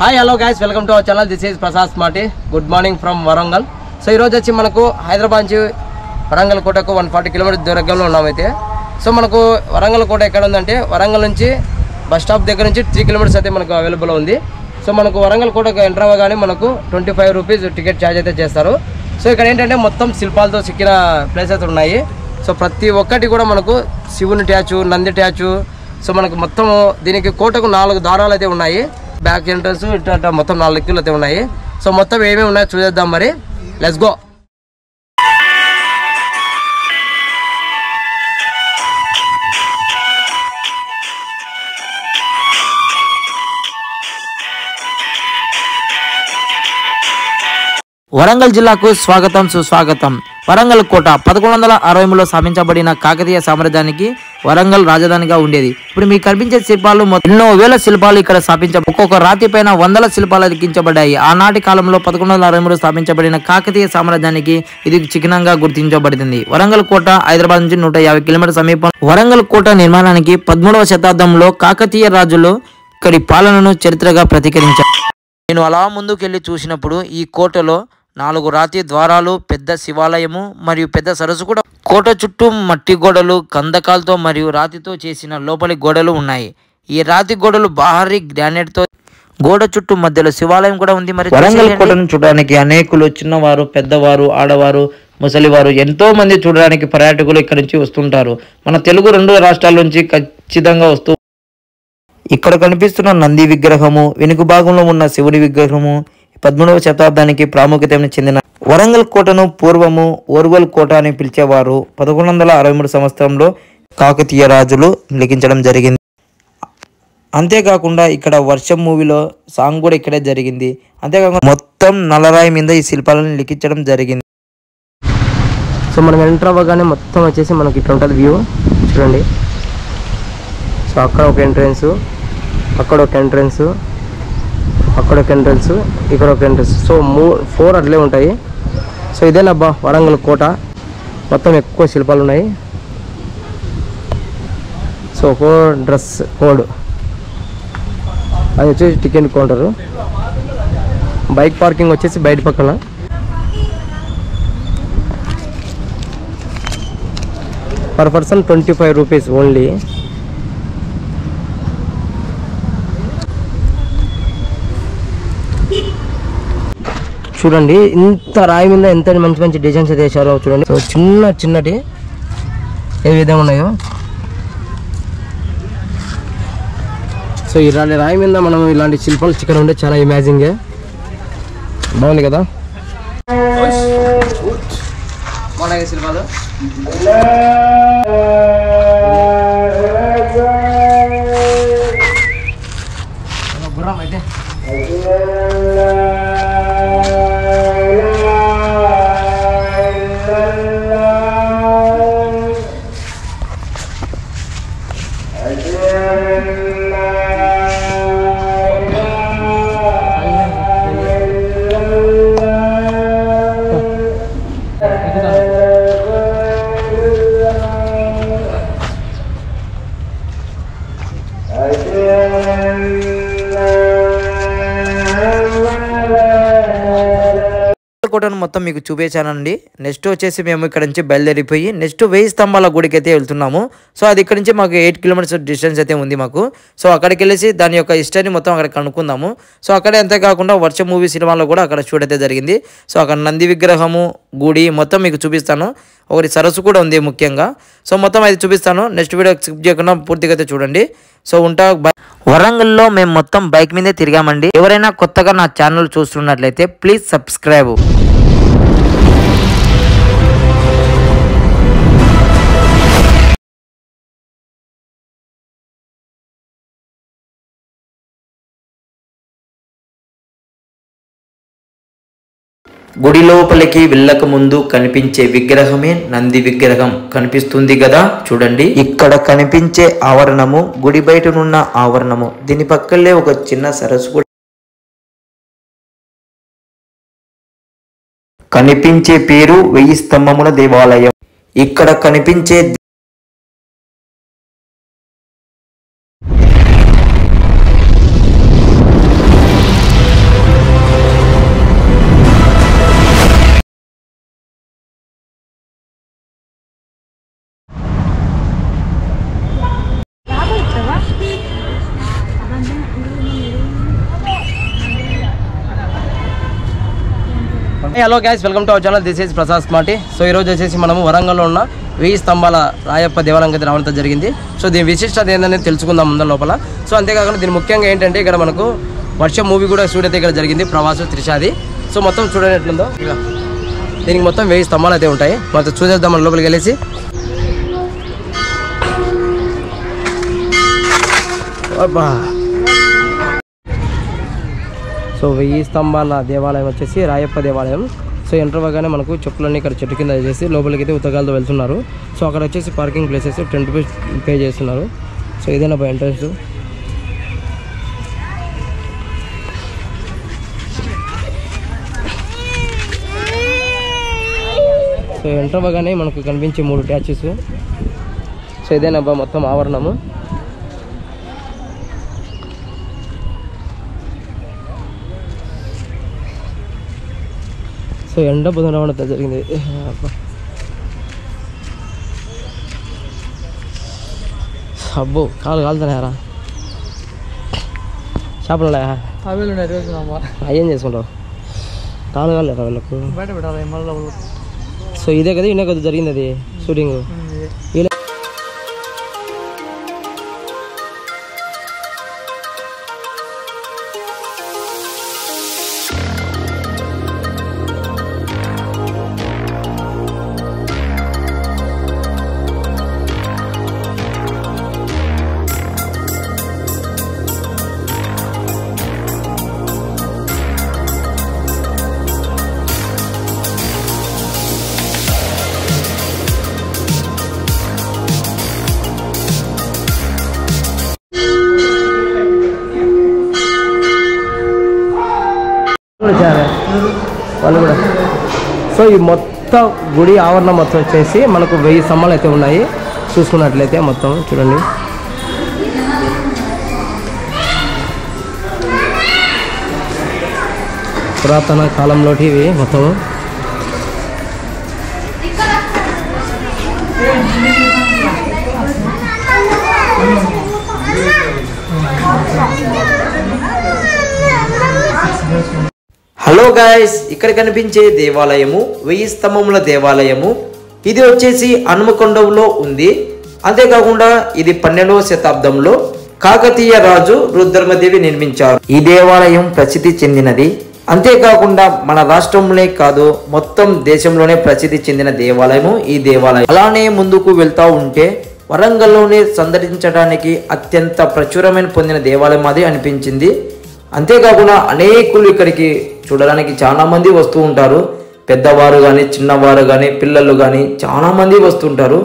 Hi hello guys, welcome to our channel. This is Prasad smarty. Good morning from Warangal. So ఈరోజు వచ్చి మనకు హైదరాబాద్ నుంచి వరంగల్ కోటకు 140 కిలోమీటర్స్ దూరంలో ఉన్నామైతే. సో మనకు వరంగల్ కోట ఎక్కడ ఉందంటే వరంగల్ నుంచి బస్ స్టాప్ దగ్గర నుంచి 3 కిలోమీటర్స్ అయితే మనకు అవైలబుల్ ఉంది. సో మనకు వరంగల్ కోటకు ఎంటర్ అవ్వగానే మనకు 25 రూపీస్ టికెట్ ఛార్జ్ అయితే చేస్తారు. సో ఇక్కడ ఏంటంటే మొత్తం శిల్పాలతో సిక్కిన ప్లేసెస్ ఉన్నాయి. సో ప్రతి ఒక్కటి కూడా మనకు శివుని ట్యాచు, నంది ట్యాచు. సో మనకు మొత్తం దీనికి కోటకు 4 ద్వారాలు అయితే ఉన్నాయి. బ్యాక్ ఎంట్రన్స్ ఇట్లా మొత్తం 4 దిక్కులు అయితే ఉన్నాయి. సో మొత్తం ఏమేమి ఉన్నాయో చూసేద్దాం. మరి లెట్స్ గో. వరంగల్ జిల్లాకు స్వాగతం, సుస్వాగతం. వరంగల్ కోట 1160లో స్థాపించబడిన కాకతీయ సామ్రాజ్యానికి వరంగల్ రాజధానిగా ఉండేది. ఇప్పుడు మీకు కనిపించే శిల్పాలు ఎన్నో వేల శిల్పాలు ఇక్కడ ఒక్కొక్క రాతి పైన వందల శిల్పాలు అతికించబడ్డాయి. ఆనాటి కాలంలో 1160లో స్థాపించబడిన కాకతీయ సామ్రాజ్యానికి ఇది చిహ్నంగా గుర్తించబడింది. వరంగల్ కోట హైదరాబాద్ నుంచి 150 కిలోమీటర్ల సమీపం. వరంగల్ కోట నిర్మాణానికి 13వ శతాబ్దంలో కాకతీయ రాజులు ఇక్కడి పాలనను చరిత్రగా ప్రతికరించారు. నేను అలా ముందుకెళ్ళి చూసినప్పుడు ఈ కోటలో 4 రాతి ద్వారాలు, పెద్ద శివాలయము మరియు పెద్ద సరస్సు కూడా. కోట చుట్టూ మట్టి గోడలు, కందకాలతో మరియు రాతితో చేసిన లోపలి గోడలు ఉన్నాయి. ఈ రాతి గోడలు భారీ గ్రానైట్తో. గోడ చుట్టూ మధ్యలో శివాలయం కూడా ఉంది. మరి వరంగల్ కోటను చూడడానికి అనేకులు, చిన్నవారు, పెద్దవారు, ఆడవారు, ముసలివారు ఎంతో మంది చూడడానికి పర్యాటకులు ఇక్కడి నుంచి వస్తుంటారు. మన తెలుగు 2 రాష్ట్రాల నుంచి ఖచ్చితంగా వస్తూ. ఇక్కడ కనిపిస్తున్న నంది విగ్రహము, వెనుక భాగంలో ఉన్న శివుడి విగ్రహము 13వ శతాబ్దానికి ప్రాముఖ్యత చెందిన. వరంగల్ కోటను పూర్వము ఓర్వల్ కోట అని పిలిచేవారు. 1163 సంవత్సరంలో కాకతీయ రాజులు లిఖించడం జరిగింది. అంతేకాకుండా ఇక్కడ వర్షం మూవీలో సాంగ్ కూడా ఇక్కడే జరిగింది. అంతేకాకుండా మొత్తం నల్లరాయి మీద ఈ శిల్పాలను లిఖించడం జరిగింది. సో మనం ఎంటర్ అవ్వగానే మొత్తం వచ్చేసి మనకి ఇట్లా ఉంటుంది వ్యూ చూడండి. సో అక్కడ ఒక ఎంట్రెన్స్, అక్కడ ఒక ఎంట్రెన్స్, అక్కడ ఒక ఎంట్రెన్స్, ఇక్కడ ఒక ఎంట్రెన్స్. సో 4 అట్లే ఉంటాయి. సో ఇదేనబ్బా వరంగల్ కోట. మొత్తం ఎక్కువ శిల్పాలు ఉన్నాయి. సో డ్రెస్ కోడ్ అది వచ్చేసి టికెట్ కౌంటరు. బైక్ పార్కింగ్ వచ్చేసి బయట పక్కన. Per person 25 rupees only. చూడండి ఇంత రాయి మీద ఎంత మంచి మంచి డిజైన్స్ అయితే వేసారో చూడండి. సో చిన్నటి ఏ విధంగా ఉన్నాయో. సో ఇలాంటి రాయి మీద మనం ఇలాంటి శిల్పాలు చికెన్ ఉంటే చాలా ఇమాజింగే బాగుంది కదా. బాగున్నాయి శిల్పాలు. గుర్రం అయితే కోటను మొత్తం మీకు చూపించానండి. నెక్స్ట్ వచ్చేసి మేము ఇక్కడ నుంచి బయలుదేరిపోయి నెక్స్ట్ 1000 స్తంభాల గుడికి అయితే వెళ్తున్నాము. సో అది ఇక్కడ నుంచి మాకు 8 కిలోమీటర్స్ డిస్టెన్స్ అయితే ఉంది మాకు. సో అక్కడికి వెళ్ళేసి దాని యొక్క హిస్టరీ మొత్తం అక్కడ కనుక్కుందాము. సో అక్కడే అంతేకాకుండా వర్షం మూవీ సినిమాలో కూడా అక్కడ షూట్ అయితే జరిగింది. సో అక్కడ నంది విగ్రహము, గుడి మొత్తం మీకు చూపిస్తాను. ఒకటి సరస్సు కూడా ఉంది ముఖ్యంగా. సో మొత్తం అది చూపిస్తాను. నెక్స్ట్ వీడియో స్కిప్ చేయకుండా పూర్తిగా అయితే చూడండి. సో ఉంటా. వరంగల్లో మేము మొత్తం బైక్ మీదే తిరిగామండి. ఎవరైనా కొత్తగా నా ఛానల్ చూస్తున్నట్లయితే ప్లీజ్ సబ్స్క్రైబ్. గుడి లోపలికి వెళ్ళక ముందు కనిపించే విగ్రహమే నంది విగ్రహం కనిపిస్తుంది కదా చూడండి. ఇక్కడ కనిపించే ఆవరణము గుడి బయటనున్న ఆవరణము. దీని పక్కనే ఒక చిన్న సరస్సు కూడా కనిపించే పేరు 1000 స్తంభముల దేవాలయం. ఇక్కడ కనిపించే hello guys, welcome to our channel. This is Prasad smarty. So ఈరోజు వచ్చేసి మనము వరంగల్లో ఉన్న 1000 స్తంభాల రాయప్ప దేవాలయం అయితే రావడం జరిగింది. సో దీని విశిష్టత ఏంటనేది తెలుసుకుందాం ముందు లోపల. సో అంతేకాకుండా దీని ముఖ్యంగా ఏంటంటే ఇక్కడ మనకు వర్షం మూవీ కూడా షూట్ అయితే ఇక్కడ జరిగింది, ప్రవాసు త్రిషాది. సో మొత్తం చూడండి ఎట్లుందో. దీనికి మొత్తం 1000 స్తంభాలు అయితే ఉంటాయి. మొత్తం చూసేద్దాం మన లోపలికి వెళ్ళేసి. సో 1000 స్తంభాల దేవాలయం వచ్చేసి రాయప్ప దేవాలయం. సో ఎంటర్ అవ్వగానే మనకు చెప్పులన్నీ ఇక్కడ చెట్టు కింద చేసి లోపలికి అయితే ఉత్తగాలతో వెళ్తున్నారు. సో అక్కడ వచ్చేసి పార్కింగ్ ప్లేసెస్ 10 రూపీస్ పే చేస్తున్నారు. సో ఇదేనా బై ఎంట్రన్స్. సో ఎంటర్ అవ్వగానే మనకు కనిపించే 3 ట్యాచెస్. సో ఇదేనబ్బా మొత్తం ఆవరణము. సో ఎండ బుధం రావడం జరిగింది. అబ్బో కాలు కాలుతున్నాయారా? చేపలు ఉన్నాయా? అయ్యేం చేసుకుంటావు? కాలు కాలేరా వీళ్ళకు? సో ఇదే కదా ఇన్నే కదా జరిగింది అది షూటింగ్. వాళ్ళు కూడా. సో ఈ మొత్తం గుడి ఆవరణ మొత్తం వచ్చేసి మనకు 1000 స్తంభాలు అయితే ఉన్నాయి. చూసుకున్నట్లయితే మొత్తం చూడండి. పురాతన కాలంలోటి ఇవి మొత్తం. హలో గాయస్, ఇక్కడ కనిపించే దేవాలయము 1000 స్తంభముల దేవాలయము. ఇది వచ్చేసి హనుమకొండలో ఉంది. అంతేకాకుండా ఇది 12వ శతాబ్దంలో కాకతీయ రాజు రుద్రమదేవి నిర్మించారు. ఈ దేవాలయం ప్రసిద్ధి చెందినది. అంతేకాకుండా మన రాష్ట్రంలోనే కాదు మొత్తం దేశంలోనే ప్రసిద్ధి చెందిన దేవాలయము ఈ దేవాలయం. అలానే ముందుకు వెళ్తా ఉంటే వరంగల్లోనే సందర్శించడానికి అత్యంత ప్రచురమైన పొందిన దేవాలయం అది అనిపించింది. అంతేకాకుండా అనేకులు ఇక్కడికి చూడడానికి చాలా మంది వస్తూ ఉంటారు. పెద్దవారు కానీ చిన్నవారు కానీ పిల్లలు కానీ చాలా మంది వస్తుంటారు.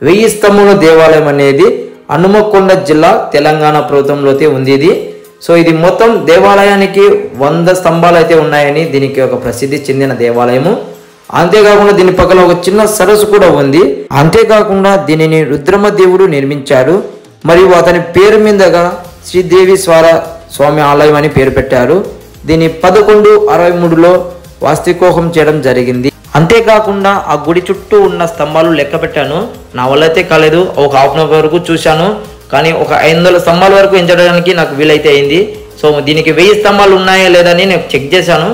1000 స్తంభముల దేవాలయం అనేది హనుమకొండ జిల్లా తెలంగాణ ప్రభుత్వంలో అయితే ఉంది ఇది. సో ఇది మొత్తం దేవాలయానికి 100 స్తంభాలు అయితే ఉన్నాయని దీనికి ఒక ప్రసిద్ధి చెందిన దేవాలయము. అంతేకాకుండా దీని పక్కన ఒక చిన్న సరస్సు కూడా ఉంది. అంతేకాకుండా దీనిని రుద్రమదేవుడు నిర్మించారు. మరియు అతని పేరు మీదుగా శ్రీదేవి స్వామి ఆలయం అని పేరు పెట్టారు. దీన్ని 1163లో వాస్తవికోహం చేయడం జరిగింది. అంతేకాకుండా ఆ గుడి చుట్టూ ఉన్న స్తంభాలు లెక్క పెట్టాను. నా వల్ల అయితే కాలేదు, ఒక హాఫ్ అన్ అవర్ వరకు చూశాను. కానీ ఒక 500 స్తంభాల వరకు ఎంచడానికి నాకు వీలైతే అయింది. సో దీనికి 1000 స్తంభాలు ఉన్నాయా లేదని నేను చెక్ చేశాను.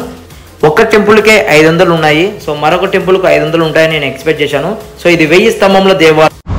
ఒక టెంపుల్కే 500 ఉన్నాయి. సో మరొక టెంపుల్కు 500 ఉంటాయని నేను ఎక్స్పెక్ట్ చేశాను. సో ఇది 1000 స్తంభముల దేవాలయం.